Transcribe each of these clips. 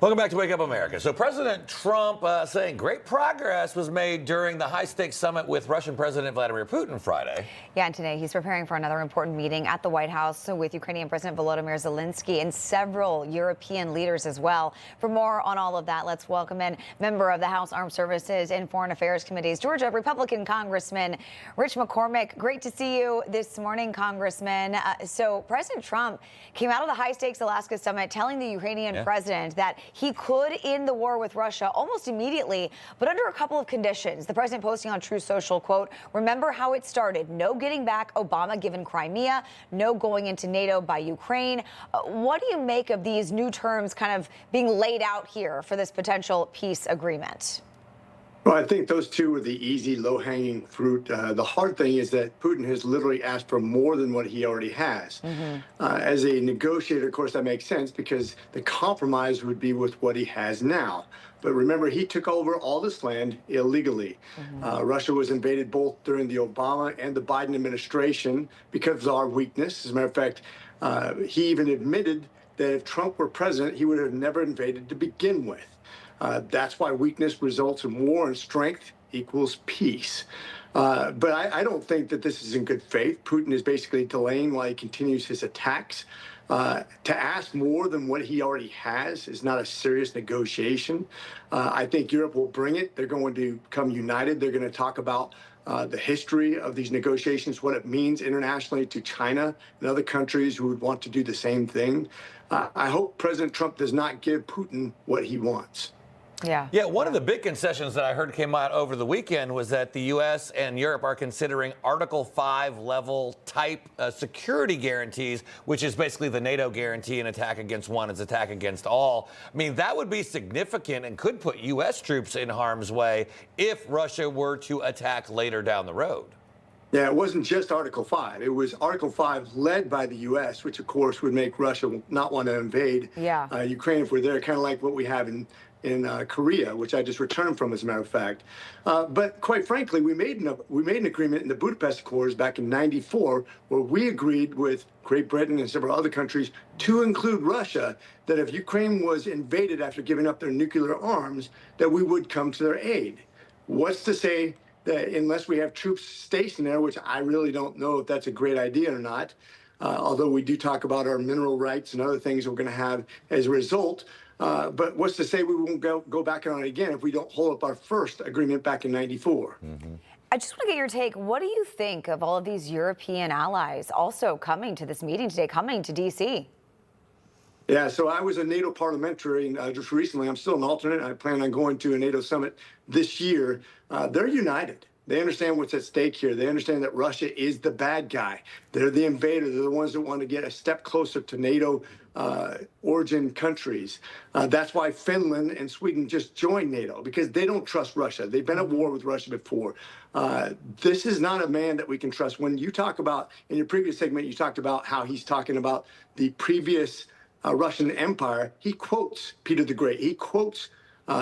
Welcome back to Wake Up America. So President Trump saying great progress was made during the high-stakes summit with Russian President Vladimir Putin Friday. Yeah, and today he's preparing for another important meeting at the White House with Ukrainian President Volodymyr Zelenskyy and several European leaders as well. For more on all of that, let's welcome in member of the House Armed Services and Foreign Affairs Committees, Georgia Republican Congressman Rich McCormick. Great to see you this morning, Congressman. So President Trump came out of the high-stakes Alaska summit telling the Ukrainian president that he could end the war with Russia almost immediately, but under a couple of conditions. The president posting on Truth Social, quote, "Remember how it started. No getting back Obama given Crimea, no going into NATO by Ukraine." What do you make of these new terms kind of being laid out here for this potential peace agreement? Well, I think those two are the easy, low-hanging fruit. The hard thing is that Putin has literally asked for more than what he already has. As a negotiator, of course, that makes sense because the compromise would be with what he has now. But remember, he took over all this land illegally. Russia was invaded both during the Obama and the Biden administration because of our weakness. As a matter of fact, he even admitted that if Trump were president, he would have never invaded to begin with. That's why weakness results in war and strength equals peace. But I don't think that this is in good faith. Putin is basically delaying while he continues his attacks. To ask more than what he already has is not a serious negotiation. I think Europe will bring it. They're going to come united. They're going to talk about the history of these negotiations, what it means internationally to China and other countries who would want to do the same thing. I hope President Trump does not give Putin what he wants. Yeah, one of the big concessions that I heard came out over the weekend was that the U.S. and Europe are considering Article 5 level type security guarantees, which is basically the NATO guarantee, an attack against one is attack against all. I mean, that would be significant and could put U.S. troops in harm's way if Russia were to attack later down the road. Yeah, it wasn't just Article 5. It was Article 5 led by the U.S., which, of course, would make Russia not want to invade Ukraine if we're there, kind of like what we have in Korea, which I just returned from, as a matter of fact. But quite frankly, we made an agreement in the Budapest Accords back in '94 where we agreed with Great Britain and several other countries to include Russia that if Ukraine was invaded after giving up their nuclear arms, that we would come to their aid. What's to say that unless we have troops stationed there, which I really don't know if that's a great idea or not, although we do talk about our mineral rights and other things we're going to have as a result. But what's to say we won't go back on it again if we don't hold up our first agreement back in '94? I just want to get your take. What do you think of all of these European allies also coming to this meeting today, coming to D.C.? Yeah, so I was a NATO parliamentarian just recently. I'm still an alternate. I plan on going to a NATO summit this year. They're united. They understand what's at stake here. They understand that Russia is the bad guy. They're the invader. They're the ones that want to get a step closer to NATO origin countries. That's why Finland and Sweden just joined NATO, because they don't trust Russia. They've been at war with Russia before. This is not a man that we can trust. When you talk about, in your previous segment, you talked about how he's talking about the previous Russian Empire. He quotes Peter the Great. He quotes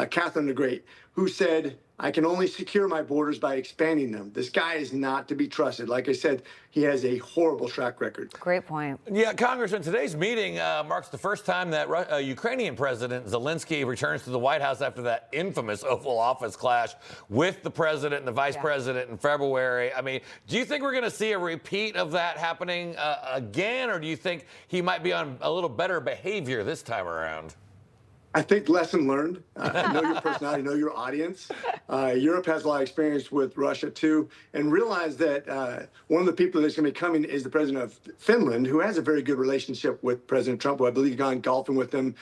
Catherine the Great, who said, "I can only secure my borders by expanding them." This guy is not to be trusted. Like I said, he has a horrible track record. Great point. Yeah, Congressman, today's meeting marks the first time that Ukrainian President Zelenskyy returns to the White House after that infamous Oval Office clash with the president and the vice president in February. I mean, do you think we're going to see a repeat of that happening again, or do you think he might be on a little better behavior this time around? I think lesson learned. Know your personality, know your audience. Europe has a lot of experience with Russia, too, and realize that one of the people that's going to be coming is the president of Finland, who has a very good relationship with President Trump, who I believe gone golfing with him.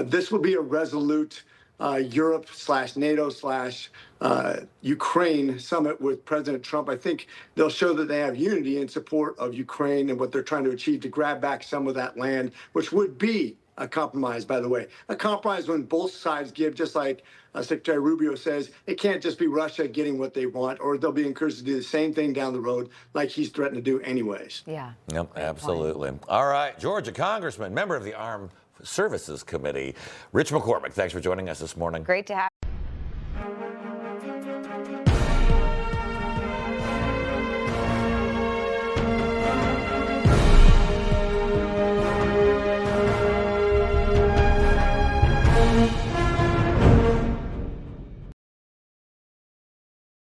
This will be a resolute Europe/NATO/Ukraine summit with President Trump. I think they'll show that they have unity in support of Ukraine and what they're trying to achieve to grab back some of that land, which would be a compromise, by the way. A compromise when both sides give, just like Secretary Rubio says, it can't just be Russia getting what they want, or they'll be encouraged to do the same thing down the road like he's threatened to do anyways. Yeah. Yep, absolutely. All right, Georgia Congressman, member of the Armed Services Committee, Rich McCormick, thanks for joining us this morning. Great to have you.